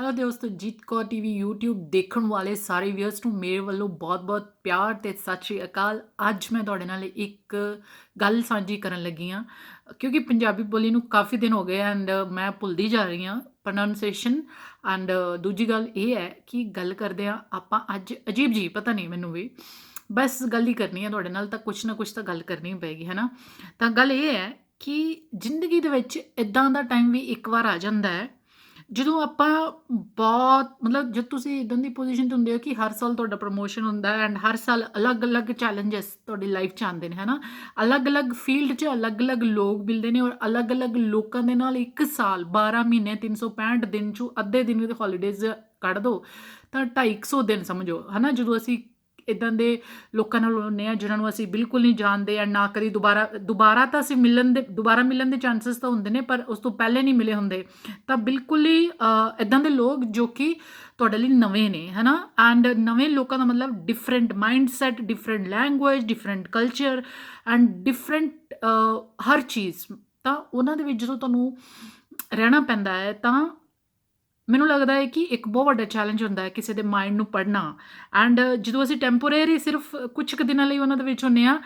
Hello ਦੋਸਤੋ, ਜੀਤ Kaur TV YouTube ਦੇਖਣ ਵਾਲੇ ਸਾਰੇ ਵਿਅਰਸ ਨੂੰ ਮੇਰੇ ਵੱਲੋਂ ਬਹੁਤ-ਬਹੁਤ ਪਿਆਰ ਤੇ ਸਤਿ ਸ਼੍ਰੀ ਅਕਾਲ। ਅੱਜ ਮੈਂ ਤੁਹਾਡੇ ਨਾਲ ਇੱਕ ਗੱਲ ਸਾਂਝੀ ਕਰਨ ਲੱਗੀ ਹਾਂ, ਕਿਉਂਕਿ ਪੰਜਾਬੀ ਬੋਲੀ ਨੂੰ ਕਾਫੀ ਦਿਨ ਹੋ ਗਏ ਐਂਡ ਮੈਂ ਭੁੱਲਦੀ ਜਾ ਰਹੀ ਹਾਂ ਪ੍ਰੋਨਾਂਸੀਏਸ਼ਨ। ਐਂਡ ਦੂਜੀ ਗੱਲ ਇਹ ਹੈ ਕਿ ਗੱਲ ਕਰਦੇ ਹਾਂ ਆਪਾਂ ਅੱਜ ਅਜੀਬ ਜੀ, ਪਤਾ ਨਹੀਂ ਮੈਨੂੰ ਵੀ, ਬਸ ਗੱਲ ਹੀ ਕਰਨੀ ਹੈ ਤੁਹਾਡੇ ਨਾਲ, ਤਾਂ ਕੁਛ ਨਾ ਕੁਛ ਤਾਂ ਗੱਲ ਕਰਨੀ ਪਏਗੀ, ਹੈ ਨਾ। ਤਾਂ ਗੱਲ ਇਹ ਹੈ ਕਿ ਜ਼ਿੰਦਗੀ ਦੇ ਵਿੱਚ ਇੱਦਾਂ ਦਾ ਟਾਈਮ ਵੀ ਇੱਕ ਵਾਰ ਆ ਜਾਂਦਾ ਹੈ ਜਦੋਂ ਆਪਾਂ ਬਹੁਤ ਮਤਲਬ ਜਦ ਤੁਸੀਂ ਇੱਦਾਂ ਦੀ ਪੋਜੀਸ਼ਨ 'ਤੇ ਹੁੰਦੇ ਹੋ ਕਿ ਹਰ ਸਾਲ ਤੁਹਾਡਾ ਪ੍ਰਮੋਸ਼ਨ ਹੁੰਦਾ ਐਂਡ ਹਰ ਸਾਲ ਅਲੱਗ-ਅਲੱਗ ਚੈਲੰਜਸ ਤੁਹਾਡੀ ਲਾਈਫ 'ਚ ਆਉਂਦੇ ਨੇ, ਹੈ ਨਾ। ਅਲੱਗ-ਅਲੱਗ ਫੀਲਡ 'ਚ ਅਲੱਗ-ਅਲੱਗ ਲੋਕ ਮਿਲਦੇ ਨੇ ਔਰ ਅਲੱਗ-ਅਲੱਗ ਲੋਕਾਂ ਦੇ ਨਾਲ ਇੱਕ ਸਾਲ 12 ਮਹੀਨੇ 365 ਦਿਨ 'ਚੋਂ ਅੱਧੇ ਦਿਨ ਵੀ ਹੌਲੀਡੇਜ਼ ਕੱਢ ਦਿਓ ਤਾਂ 250 ਦਿਨ ਸਮਝੋ, ਹੈ ਨਾ। ਜਦੋਂ ਅਸੀਂ ਇੱਦਾਂ ਦੇ ਲੋਕਾਂ ਨਾਲ ਹੁੰਦੇ ਹਾਂ ਜਿਨ੍ਹਾਂ ਨੂੰ ਅਸੀਂ ਬਿਲਕੁਲ ਨਹੀਂ ਜਾਣਦੇ ਐਂਡ ਨਾ ਕਦੀ ਦੁਬਾਰਾ ਤਾਂ ਅਸੀਂ ਦੁਬਾਰਾ ਮਿਲਣ ਦੇ ਚਾਂਸਸ ਤਾਂ ਹੁੰਦੇ ਨੇ, ਪਰ ਉਸ ਤੋਂ ਪਹਿਲੇ ਨਹੀਂ ਮਿਲੇ ਹੁੰਦੇ, ਤਾਂ ਬਿਲਕੁਲ ਹੀ ਇੱਦਾਂ ਦੇ ਲੋਕ ਜੋ ਕਿ ਤੁਹਾਡੇ ਲਈ ਨਵੇਂ ਨੇ, ਹੈ ਨਾ। ਐਂਡ ਨਵੇਂ ਲੋਕਾਂ ਦਾ ਮਤਲਬ different mindset, different language, different culture and different ਹਰ ਚੀਜ਼। ਤਾਂ ਉਹਨਾਂ ਦੇ ਵਿੱਚ ਜਦੋਂ ਤੁਹਾਨੂੰ ਰਹਿਣਾ ਪੈਂਦਾ ਹੈ ਤਾਂ ਮੈਨੂੰ ਲੱਗਦਾ ਹੈ ਕਿ ਇੱਕ ਬਹੁਤ ਵੱਡਾ ਚੈਲੰਜ ਹੁੰਦਾ ਹੈ ਕਿਸੇ ਦੇ ਮਾਇੰਡ ਨੂੰ ਪੜ੍ਹਨਾ। ਐਂਡ ਜਦੋਂ ਅਸੀਂ ਟੈਂਪੋਰੇਰੀ ਸਿਰਫ ਕੁਝ ਕੁ ਦਿਨਾਂ ਲਈ ਉਹਨਾਂ ਦੇ ਵਿੱਚ ਹੁੰਦੇ ਹਾਂ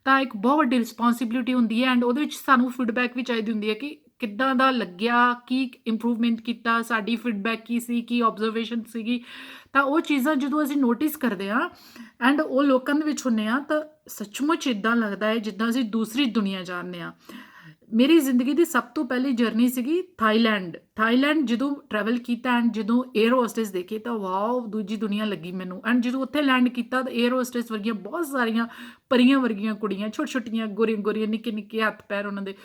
ਤਾਂ ਇੱਕ ਬਹੁਤ ਵੱਡੀ ਰਿਸਪੌਂਸਿਬਿਲਿਟੀ ਹੁੰਦੀ ਹੈ ਐਂਡ ਉਹਦੇ ਵਿੱਚ ਸਾਨੂੰ ਫੀਡਬੈਕ ਵੀ ਚਾਹੀਦੀ ਹੁੰਦੀ ਹੈ ਕਿ ਕਿੱਦਾਂ ਦਾ ਲੱਗਿਆ, ਕੀ ਇੰਪਰੂਵਮੈਂਟ ਕੀਤਾ, ਸਾਡੀ ਫੀਡਬੈਕ ਕੀ ਸੀ, ਕੀ ਓਬਜ਼ਰਵੇਸ਼ਨ ਸੀਗੀ। ਤਾਂ ਉਹ ਚੀਜ਼ਾਂ ਜਦੋਂ ਅਸੀਂ ਨੋਟਿਸ ਕਰਦੇ ਹਾਂ ਐਂਡ ਉਹ ਲੋਕਾਂ ਦੇ ਵਿੱਚ ਹੁੰਦੇ ਹਾਂ ਤਾਂ ਸੱਚਮੁੱਚ ਇੱਦਾਂ ਲੱਗਦਾ ਹੈ ਜਿੱਦਾਂ ਅਸੀਂ ਦੂਸਰੀ ਦੁਨੀਆ ਜਾਣਦੇ ਹਾਂ। ਮੇਰੀ ਜ਼ਿੰਦਗੀ ਦੀ ਸਭ ਤੋਂ ਪਹਿਲੀ ਜਰਨੀ ਸੀਗੀ ਥਾਈਲੈਂਡ ਜਦੋਂ ਟਰੈਵਲ ਕੀਤਾ ਐਂਡ ਜਦੋਂ 에ਅਰ ਹੋਸਟਸ ਦੇਖੇ ਤਾਂ ਵਾਓ, ਦੂਜੀ ਦੁਨੀਆ ਲੱਗੀ ਮੈਨੂੰ। ਐਂਡ ਜਦੋਂ ਉੱਥੇ ਲੈਂਡ ਕੀਤਾ ਤਾਂ 에ਅਰ ਹੋਸਟਸ ਵਰਗੀਆਂ ਬਹੁਤ ਸਾਰੀਆਂ ਪਰੀਆਂ ਵਰਗੀਆਂ ਕੁੜੀਆਂ, ਛੋਟੀਆਂ-ਛੋਟੀਆਂ, ਗੋਰੀਆਂ-ਗੋਰੀਆਂ, ਨਿੱਕੇ-ਨਿੱਕੇ ਹੱਥ ਪੈਰ ਉਹਨਾਂ ਦੇ।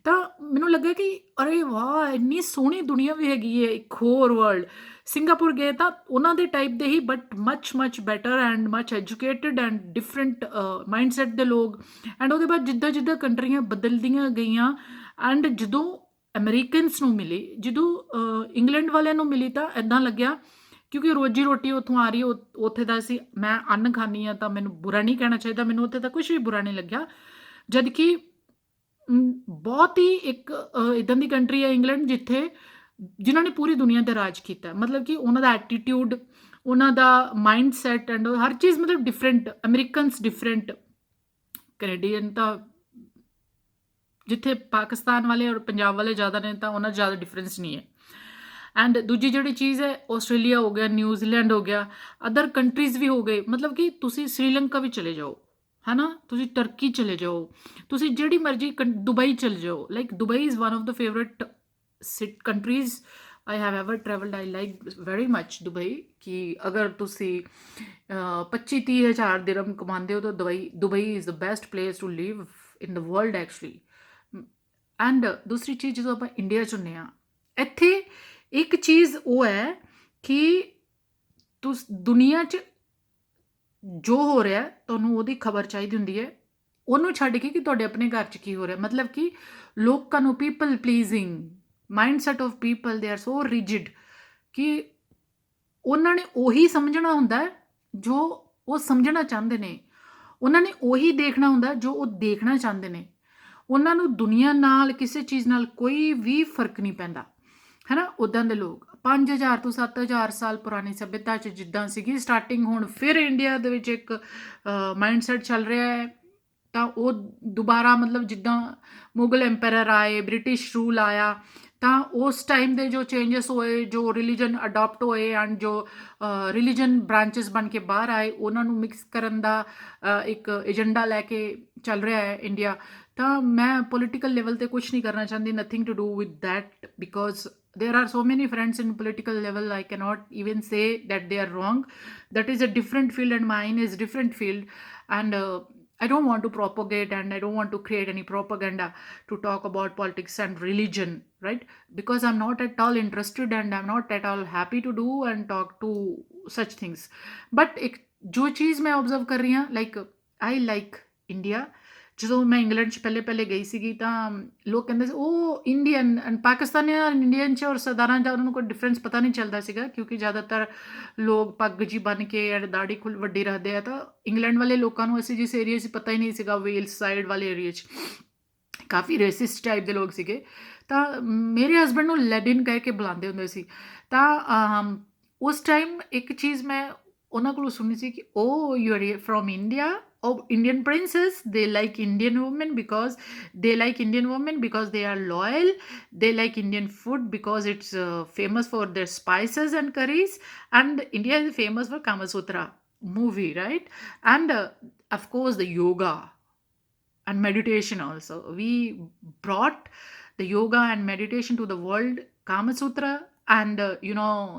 ਤਾਂ ਮੈਨੂੰ ਲੱਗਾ ਕਿ ਅਰੇ ਵਾਹ, ਇੰਨੀ ਸੋਹਣੀ ਦੁਨੀਆ ਵੀ ਹੈਗੀ ਹੈ, ਇੱਕ ਹੋਰ ਵਰਲਡ। ਸਿੰਗਾਪੁਰ ਗਏ ਤਾਂ ਉਹਨਾਂ ਦੇ ਟਾਈਪ ਦੇ ਹੀ but much better and much educated and different mindset ਦੇ ਲੋਕ। ਐਂਡ ਉਹਦੇ ਬਾਅਦ ਜਿੱਦਾਂ ਜਿੱਦਾਂ ਕੰਟਰੀਆਂ ਬਦਲਦੀਆਂ ਗਈਆਂ ਐਂਡ ਜਦੋਂ ਅਮਰੀਕਨਸ ਨੂੰ ਮਿਲੀ, ਜਦੋਂ ਇੰਗਲੈਂਡ ਵਾਲਿਆਂ ਨੂੰ ਮਿਲੀ ਤਾਂ ਇੱਦਾਂ ਲੱਗਿਆ ਕਿਉਂਕਿ ਰੋਜੀ ਰੋਟੀ ਉੱਥੋਂ ਆ ਰਹੀ ਉੱਥੇ ਦਾ ਸੀ। ਮੈਂ ਅੰਨ ਖਾਂਦੀ ਹਾਂ ਤਾਂ ਮੈਨੂੰ ਬੁਰਾ ਨਹੀਂ ਕਹਿਣਾ ਚਾਹੀਦਾ, ਮੈਨੂੰ ਉੱਥੇ ਦਾ ਕੁਝ ਵੀ ਬੁਰਾ ਨਹੀਂ ਲੱਗਿਆ। ਜਦ ਕਿ ਬਹੁਤ ਹੀ ਇੱਕ ਇੱਦਾਂ ਦੀ ਕੰਟਰੀ ਹੈ ਇੰਗਲੈਂਡ ਜਿਨ੍ਹਾਂ ਨੇ ਪੂਰੀ ਦੁਨੀਆ 'ਤੇ ਰਾਜ ਕੀਤਾ। ਮਤਲਬ ਕਿ ਉਹਨਾਂ ਦਾ ਐਟੀਟਿਊਡ, ਉਹਨਾਂ ਦਾ ਮਾਈਂਡ ਸੈਟ ਐਂਡ ਹਰ ਚੀਜ਼ ਮਤਲਬ ਡਿਫਰੈਂਟ। ਅਮਰੀਕਨਸ ਡਿਫਰੈਂਟ, ਕੈਨੇਡੀਅਨ ਤਾਂ ਜਿੱਥੇ ਪਾਕਿਸਤਾਨ ਵਾਲੇ ਔਰ ਪੰਜਾਬ ਵਾਲੇ ਜ਼ਿਆਦਾ ਨੇ ਤਾਂ ਉਹਨਾਂ 'ਚ ਜ਼ਿਆਦਾ ਡਿਫਰੈਂਸ ਨਹੀਂ ਹੈ। ਐਂਡ ਦੂਜੀ ਜਿਹੜੀ ਚੀਜ਼ ਹੈ, ਆਸਟ੍ਰੇਲੀਆ ਹੋ ਗਿਆ, ਨਿਊਜ਼ੀਲੈਂਡ ਹੋ ਗਿਆ, ਅਦਰ ਕੰਟਰੀਜ਼ ਵੀ ਹੋ ਗਏ। ਮਤਲਬ ਕਿ ਤੁਸੀਂ ਸ੍ਰੀਲੰਕਾ ਵੀ ਚਲੇ ਜਾਓ, ਹੈ ਨਾ, ਤੁਸੀਂ ਟਰਕੀ ਚਲੇ ਜਾਓ, ਤੁਸੀਂ ਜਿਹੜੀ ਮਰਜ਼ੀ ਦੁਬਈ ਚਲੇ ਜਾਓ। Like Dubai is one of the favourite countries I have ever travelled. I like very much Dubai. ਕਿ ਅਗਰ ਤੁਸੀਂ 25-30 ਹਜ਼ਾਰ ਦਿਰਹਮ ਕਮਾਉਂਦੇ ਹੋ ਤਾਂ Dubai is the best place to live in the world actually. And ਦੂਸਰੀ ਚੀਜ਼, ਜਦੋਂ ਆਪਾਂ ਇੰਡੀਆ 'ਚ ਹੁੰਦੇ ਹਾਂ, ਇੱਥੇ ਇੱਕ ਚੀਜ਼ ਉਹ ਹੈ ਕਿ ਦੁਨੀਆ 'ਚ ਜੋ ਹੋ ਰਿਹਾ ਤੁਹਾਨੂੰ ਉਹਦੀ ਖਬਰ ਚਾਹੀਦੀ ਹੁੰਦੀ ਹੈ, ਉਹਨੂੰ ਛੱਡ ਕੇ ਕਿ ਤੁਹਾਡੇ ਆਪਣੇ ਘਰ 'ਚ ਕੀ ਹੋ ਰਿਹਾ। ਮਤਲਬ ਕਿ ਲੋਕਾਂ ਨੂੰ people ਪਲੀਜ਼ਿੰਗ mindset of people, they are so rigid ਕਿ ਉਹਨਾਂ ਨੇ ਉਹੀ ਸਮਝਣਾ ਹੁੰਦਾ ਜੋ ਉਹ ਸਮਝਣਾ ਚਾਹੁੰਦੇ ਨੇ, ਉਹਨਾਂ ਨੇ ਉਹੀ ਦੇਖਣਾ ਹੁੰਦਾ ਜੋ ਉਹ ਦੇਖਣਾ ਚਾਹੁੰਦੇ ਨੇ। ਉਹਨਾਂ ਨੂੰ ਦੁਨੀਆ ਨਾਲ ਕਿਸੇ ਚੀਜ਼ ਨਾਲ ਕੋਈ ਵੀ ਫਰਕ ਨਹੀਂ ਪੈਂਦਾ, ਹੈ ਨਾ। ਉੱਦਾਂ ਦੇ ਲੋਕ 5000 ਤੋਂ 7000 ਸਾਲ ਪੁਰਾਣੀ ਸੱਭਿਅਤਾ 'ਚ ਜਿੱਦਾਂ ਸੀਗੀ ਸਟਾਰਟਿੰਗ, ਹੁਣ ਫਿਰ ਇੰਡੀਆ ਦੇ ਵਿੱਚ ਇੱਕ ਮਾਈਂਡਸੈਟ ਚੱਲ ਰਿਹਾ ਹੈ। ਤਾਂ ਉਹ ਦੁਬਾਰਾ ਮਤਲਬ ਜਿੱਦਾਂ ਮੁਗਲ ਐਂਪਾਇਰ ਆਏ, ਬ੍ਰਿਟਿਸ਼ ਰੂਲ ਆਇਆ, ਤਾਂ ਉਸ ਟਾਈਮ ਦੇ ਜੋ ਚੇਂਜਸ ਹੋਏ, ਜੋ ਰਿਲੀਜਨ ਅਡਾਪਟ ਹੋਏ ਐਂਡ ਜੋ ਰਿਲੀਜਨ ਬ੍ਰਾਂਚਸ ਬਣ ਕੇ ਬਾਹਰ ਆਏ, ਉਹਨਾਂ ਨੂੰ ਮਿਕਸ ਕਰਨ ਦਾ ਇੱਕ ਏਜੰਡਾ ਲੈ ਕੇ ਚੱਲ ਰਿਹਾ ਹੈ ਇੰਡੀਆ। ਤਾਂ ਮੈਂ ਪੋਲੀਟੀਕਲ ਲੈਵਲ 'ਤੇ ਕੁਛ ਨਹੀਂ ਕਰਨਾ ਚਾਹੁੰਦੀ, nothing to do with that, because there are so many friends in political level. I cannot even say that they are wrong. That is a different field and mine is different field. And I don't want to propagate and I don't want to create any propaganda to talk about politics and religion, right? Because I'm not at all interested and I'm not at all happy to do and talk to such things. But जो चीज़ मैं observe कर रही हूँ, like I like India. ਜਦੋਂ ਮੈਂ England 'ਚ ਪਹਿਲੇ ਗਈ ਸੀਗੀ ਤਾਂ ਲੋਕ ਕਹਿੰਦੇ ਸੀ ਉਹ ਇੰਡੀਅਨ ਐਂਡ ਪਾਕਿਸਤਾਨੀ ਔਰ ਇੰਡੀਅਨ 'ਚ ਔਰ ਸਰਦਾਰਾਂ 'ਚ ਉਹਨਾਂ ਨੂੰ ਕੋਈ ਡਿਫਰੈਂਸ ਪਤਾ ਨਹੀਂ ਚੱਲਦਾ ਸੀਗਾ, ਕਿਉਂਕਿ ਜ਼ਿਆਦਾਤਰ ਲੋਕ ਪੱਗ ਜੀ ਬੰਨ੍ਹ ਕੇ ਐਂਡ ਦਾੜੀ ਵੱਡੀ ਰੱਖਦੇ ਆ। ਤਾਂ ਇੰਗਲੈਂਡ ਵਾਲੇ ਲੋਕਾਂ ਨੂੰ ਅਸੀਂ ਜਿਸ ਏਰੀਆ 'ਚ ਪਤਾ ਹੀ ਨਹੀਂ ਸੀਗਾ, ਵੇਲਸ ਸਾਈਡ ਵਾਲੇ ਏਰੀਆ 'ਚ ਕਾਫੀ ਰੇਸਿਸਟ ਟਾਈਪ ਦੇ ਲੋਕ ਸੀਗੇ। ਤਾਂ ਮੇਰੇ ਹਸਬੈਂਡ ਨੂੰ ਲੈਡਿਨ ਕਹਿ ਕੇ ਬੁਲਾਉਂਦੇ ਹੁੰਦੇ ਸੀ। ਤਾਂ ਉਸ ਟਾਈਮ ਇੱਕ ਚੀਜ਼ ਮੈਂ ਉਹਨਾਂ ਕੋਲੋਂ ਸੁਣੀ ਸੀ ਕਿ "ਓਹ ਯੂ ਆਰ ਫਰੋਮ ਇੰਡੀਆ? ਓਹ ਇੰਡੀਅਨ ਪ੍ਰਿੰਸੈਸ, ਦੇ like Indian woman because they are loyal, they like Indian food because it's famous for their spices and curries, and India is famous for Kama Sutra movie, right? And of course the yoga and meditation also. We brought the yoga and meditation to the world, Kama Sutra, and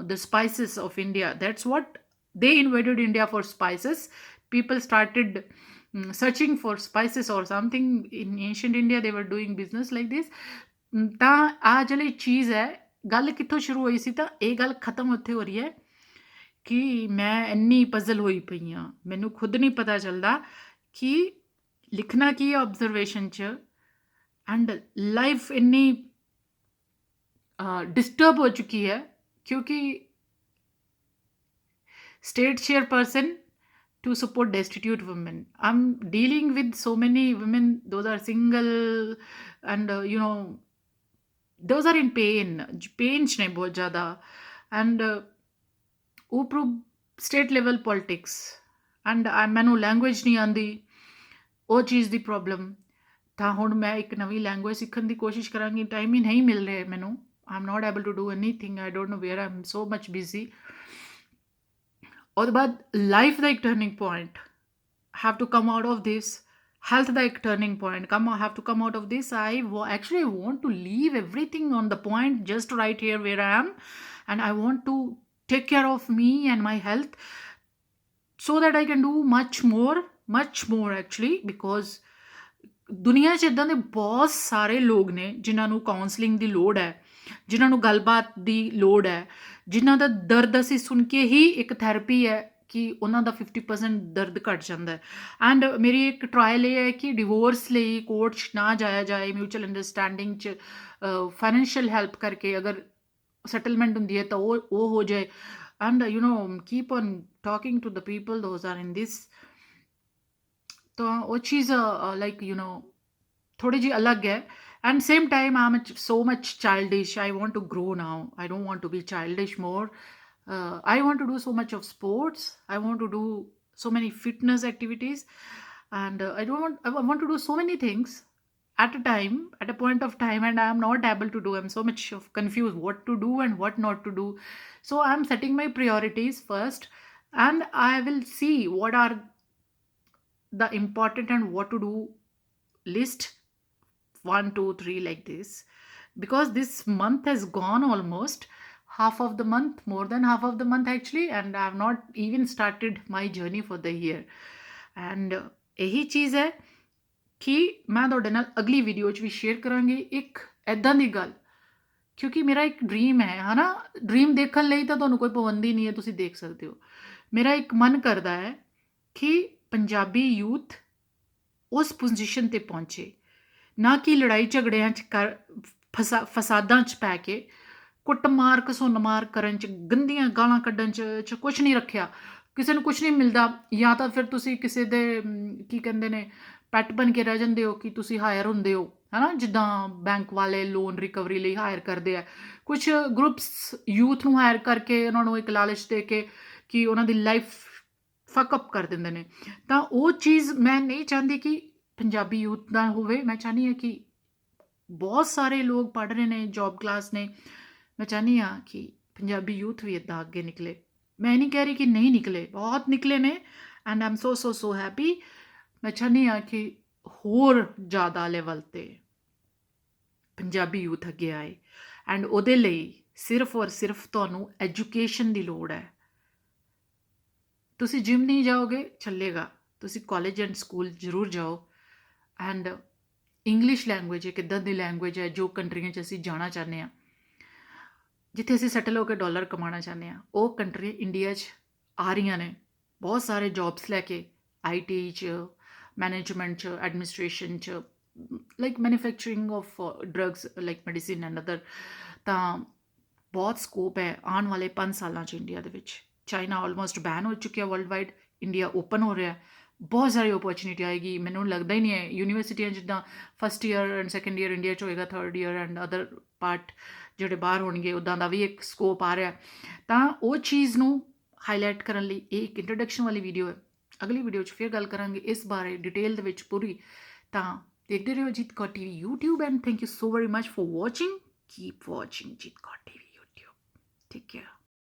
the spices of India. That's what they invaded India for spices. People started searching for spices or something in ancient India. They were doing business like this. ਤਾਂ ਆ ਜਿਹੜੀ ਚੀਜ਼ ਹੈ, ਗੱਲ ਕਿੱਥੋਂ ਸ਼ੁਰੂ ਹੋਈ ਸੀ? ਤਾਂ ਇਹ ਗੱਲ ਖਤਮ ਉੱਥੇ ਹੋ ਰਹੀ ਹੈ ਕਿ ਮੈਂ ਇੰਨੀ ਪਜ਼ਲ ਹੋਈ ਪਈ ਹਾਂ, ਮੈਨੂੰ ਖੁਦ ਨਹੀਂ ਪਤਾ ਚੱਲਦਾ ਕਿ ਲਿਖਣਾ ਕੀ ਹੈ ਆਬਜ਼ਰਵੇਸ਼ਨ 'ਚ, ਐਂਡ ਲਾਈਫ ਇੰਨੀ ਡਿਸਟਰਬ ਹੋ ਚੁੱਕੀ ਹੈ ਕਿਉਂਕਿ state chairperson to support destitute women. I'm dealing with so many women, those are single, and those are in pain ਚ ਨੇ ਬਹੁਤ ਜ਼ਿਆਦਾ, ਐਂਡ ਉਪਰੋਂ ਸਟੇਟ ਲੈਵਲ ਪੋਲਿਟਿਕਸ, ਐਂਡ ਮੈਨੂੰ ਲੈਂਗੁਏਜ ਨਹੀਂ ਆਉਂਦੀ, ਉਹ ਚੀਜ਼ ਦੀ ਪ੍ਰੋਬਲਮ। ਤਾਂ ਹੁਣ ਮੈਂ ਇੱਕ ਨਵੀਂ ਲੈਂਗੁਏਜ ਸਿੱਖਣ ਦੀ ਕੋਸ਼ਿਸ਼ ਕਰਾਂਗੀ, ਟਾਈਮ ਹੀ ਨਹੀਂ ਮਿਲ ਰਿਹਾ ਮੈਨੂੰ। I am not able to do anything, I don't know where, I am so much busy. ਉਹਦੇ ਬਾਅਦ ਲਾਈਫ ਦਾ ਇੱਕ turning point, have to come out of this. Health the turning point, have to come out of this. Actually I want to leave everything on the point just right here where I am, and I want to take care of me and my health so that I can do much more actually, because ਦੁਨੀਆ 'ਚ ਇੱਦਾਂ ਦੇ ਬਹੁਤ ਸਾਰੇ ਲੋਕ ਨੇ ਜਿਨ੍ਹਾਂ ਨੂੰ ਕਾਉਂਸਲਿੰਗ ਦੀ ਲੋੜ ਹੈ, ਜਿਨ੍ਹਾਂ ਨੂੰ ਗੱਲਬਾਤ ਦੀ ਲੋੜ ਹੈ, ਜਿਨ੍ਹਾਂ ਦਾ ਦਰਦ ਅਸੀਂ ਸੁਣ ਕੇ ਹੀ ਇੱਕ ਥੈਰੇਪੀ ਹੈ ਕਿ ਉਹਨਾਂ ਦਾ 50% ਦਰਦ ਘੱਟ ਜਾਂਦਾ ਹੈ। ਐਂਡ ਮੇਰੀ ਇੱਕ ਟਰਾਇਲ ਇਹ ਹੈ ਕਿ ਡਿਵੋਰਸ ਲਈ ਕੋਰਟ 'ਚ ਨਾ ਜਾਇਆ ਜਾਏ, ਮਿਊਚੁਅਲ ਅੰਡਰਸਟੈਂਡਿੰਗ 'ਚ ਫਾਈਨੈਂਸ਼ੀਅਲ ਹੈਲਪ ਕਰਕੇ ਅਗਰ ਸੈਟਲਮੈਂਟ ਹੁੰਦੀ ਹੈ ਤਾਂ ਉਹ ਹੋ ਜਾਏ, and keep on talking to the people those are in this. ਤਾਂ ਉਹ ਚੀਜ਼ ਲਾਈਕ ਥੋੜੀ ਜਿਹੀ ਅਲੱਗ ਹੈ, and same time I'm so much childish. I want to grow now, I don't want to be childish more. I want to do so much of sports, I want to do so many fitness activities, and I want to do so many things at a time, at a point of time, and I am not able to do. I'm so much of confused what to do and what not to do. So I'm setting my priorities first, and I will see what are the important and what to do list, 1 2 3 like this, because this month has gone almost half of the month, more than half of the month actually, and I have not even started my journey for the year. And ਇਹੀ ਚੀਜ਼ ਹੈ ਕਿ ਮੈਂ ਤੁਹਾਡੇ ਨਾਲ ਅਗਲੀ video 'ਚ ਵੀ share ਕਰਾਂਗੀ ਇੱਕ ਇੱਦਾਂ ਦੀ ਗੱਲ, ਕਿਉਂਕਿ ਮੇਰਾ ਇੱਕ ਡ੍ਰੀਮ ਹੈ, ਹੈ ਨਾ। ਡ੍ਰੀਮ ਦੇਖਣ ਲਈ ਤਾਂ ਤੁਹਾਨੂੰ ਕੋਈ ਪਾਬੰਦੀ ਨਹੀਂ ਹੈ, ਤੁਸੀਂ ਦੇਖ ਸਕਦੇ ਹੋ। ਮੇਰਾ ਇੱਕ ਮਨ ਕਰਦਾ ਹੈ ਕਿ ਪੰਜਾਬੀ ਯੂਥ ਉਸ ਪੋਜੀਸ਼ਨ 'ਤੇ ਪਹੁੰਚੇ, ਨਾ ਕਿ ਲੜਾਈ ਝਗੜਿਆਂ 'ਚ ਫਸਾਦਾਂ 'ਚ ਪੈ ਕੇ ਕੁੱਟਮਾਰ ਘਸੁੰਨਮਾਰ ਕਰਨ 'ਚ, ਗੰਦੀਆਂ ਗਾਲਾਂ ਕੱਢਣ 'ਚ ਕੁਛ ਨਹੀਂ ਰੱਖਿਆ। ਕਿਸੇ ਨੂੰ ਕੁਛ ਨਹੀਂ ਮਿਲਦਾ, ਜਾਂ ਤਾਂ ਫਿਰ ਤੁਸੀਂ ਕਿਸੇ ਦੇ ਕੀ ਕਹਿੰਦੇ ਨੇ ਪੈਟ ਬਣ ਕੇ ਰਹਿ ਜਾਂਦੇ ਹੋ ਕਿ ਤੁਸੀਂ ਹਾਇਰ ਹੁੰਦੇ ਹੋ, ਹੈ ਨਾ, ਜਿੱਦਾਂ ਬੈਂਕ ਵਾਲੇ ਲੋਨ ਰਿਕਵਰੀ ਲਈ ਹਾਇਰ ਕਰਦੇ ਆ। ਕੁਛ ਗਰੁੱਪਸ ਯੂਥ ਨੂੰ ਹਾਇਰ ਕਰਕੇ ਉਹਨਾਂ ਨੂੰ ਇੱਕ ਲਾਲਚ ਦੇ ਕੇ ਕਿ ਉਹਨਾਂ ਦੀ ਲਾਈਫ ਫੱਕਅਪ ਕਰ ਦਿੰਦੇ ਨੇ। ਤਾਂ ਉਹ ਚੀਜ਼ ਮੈਂ ਨਹੀਂ ਚਾਹੁੰਦੀ ਕਿ ਪੰਜਾਬੀ ਯੂਥ ਦਾ ਹੋਵੇ। ਮੈਂ ਚਾਹੁੰਦੀ ਹਾਂ ਕਿ ਬਹੁਤ ਸਾਰੇ ਲੋਕ ਪੜ੍ਹ ਰਹੇ ਨੇ, ਜੋਬ ਕਲਾਸ ਨੇ, ਮੈਂ ਚਾਹੁੰਦੀ ਹਾਂ ਕਿ ਪੰਜਾਬੀ ਯੂਥ ਵੀ ਇੱਦਾਂ ਅੱਗੇ ਨਿਕਲੇ। ਮੈਂ ਨਹੀਂ ਕਹਿ ਰਹੀ ਕਿ ਨਹੀਂ ਨਿਕਲੇ, ਬਹੁਤ ਨਿਕਲੇ ਨੇ, and I am so happy. ਮੈਂ ਚਾਹੁੰਦੀ ਹਾਂ ਕਿ ਹੋਰ ਜ਼ਿਆਦਾ ਲੈਵਲ 'ਤੇ ਪੰਜਾਬੀ ਯੂਥ ਅੱਗੇ ਆਏ, ਐਂਡ ਉਹਦੇ ਲਈ ਸਿਰਫ ਔਰ ਸਿਰਫ ਤੁਹਾਨੂੰ ਐਜੂਕੇਸ਼ਨ ਦੀ ਲੋੜ ਹੈ। ਤੁਸੀਂ ਜਿਮ ਨਹੀਂ ਜਾਓਗੇ ਚੱਲੇਗਾ, ਤੁਸੀਂ ਕਾਲਜ ਐਂਡ ਸਕੂਲ ਜ਼ਰੂਰ ਜਾਓ। ਐਂਡ ਇੰਗਲਿਸ਼ ਲੈਂਗੁਏਜ ਇੱਕ ਇੱਦਾਂ ਦੀ ਲੈਂਗੁਏਜ ਹੈ ਜੋ ਕੰਟਰੀਆਂ 'ਚ ਅਸੀਂ ਜਾਣਾ ਚਾਹੁੰਦੇ ਹਾਂ, ਜਿੱਥੇ ਅਸੀਂ ਸੈਟਲ ਹੋ ਕੇ ਡਾਲਰ ਕਮਾਉਣਾ ਚਾਹੁੰਦੇ ਹਾਂ। ਉਹ ਕੰਟਰੀ ਇੰਡੀਆ 'ਚ ਆ ਰਹੀਆਂ ਨੇ ਬਹੁਤ ਸਾਰੇ ਜੋਬਸ ਲੈ ਕੇ, IT 'ਚ, ਮੈਨੇਜਮੈਂਟ 'ਚ, ਐਡਮਿਨਿਸਟ੍ਰੇਸ਼ਨ 'ਚ, like manufacturing of drugs like medicine and other. ਤਾਂ ਬਹੁਤ ਸਕੋਪ ਹੈ ਆਉਣ ਵਾਲੇ 5 ਸਾਲਾਂ 'ਚ ਇੰਡੀਆ ਦੇ ਵਿੱਚ। ਚਾਈਨਾ ਆਲਮੋਸਟ ਬੈਨ ਹੋ ਚੁੱਕਿਆ ਵਰਲਡ ਵਾਈਡ, ਇੰਡੀਆ ਓਪਨ ਹੋ ਰਿਹਾ, ਬਹੁਤ ਸਾਰੀ ਓਪਰਚੁਨਿਟੀ ਆਏਗੀ। ਮੈਨੂੰ ਲੱਗਦਾ ਹੀ ਨਹੀਂ ਹੈ ਯੂਨੀਵਰਸਿਟੀਆਂ ਜਿੱਦਾਂ first year and second year India 'ਚ ਹੋਏਗਾ, third year and other part ਜਿਹੜੇ ਬਾਹਰ ਹੋਣਗੇ ਉੱਦਾਂ ਦਾ ਵੀ ਇੱਕ ਸਕੋਪ ਆ ਰਿਹਾ। ਤਾਂ ਉਹ ਚੀਜ਼ ਨੂੰ ਹਾਈਲਾਈਟ ਕਰਨ ਲਈ ਇਹ ਇੱਕ ਇੰਟਰੋਡਕਸ਼ਨ ਵਾਲੀ ਵੀਡੀਓ ਹੈ। ਅਗਲੀ ਵੀਡੀਓ 'ਚ ਫਿਰ ਗੱਲ ਕਰਾਂਗੇ ਇਸ ਬਾਰੇ ਡਿਟੇਲ ਦੇ ਵਿੱਚ ਪੂਰੀ। ਤਾਂ ਦੇਖਦੇ ਰਹੋ Ajit Kaur TV YouTube and thank you so very much for watching. Keep watching Ajit Kaur TV YouTube। Take care.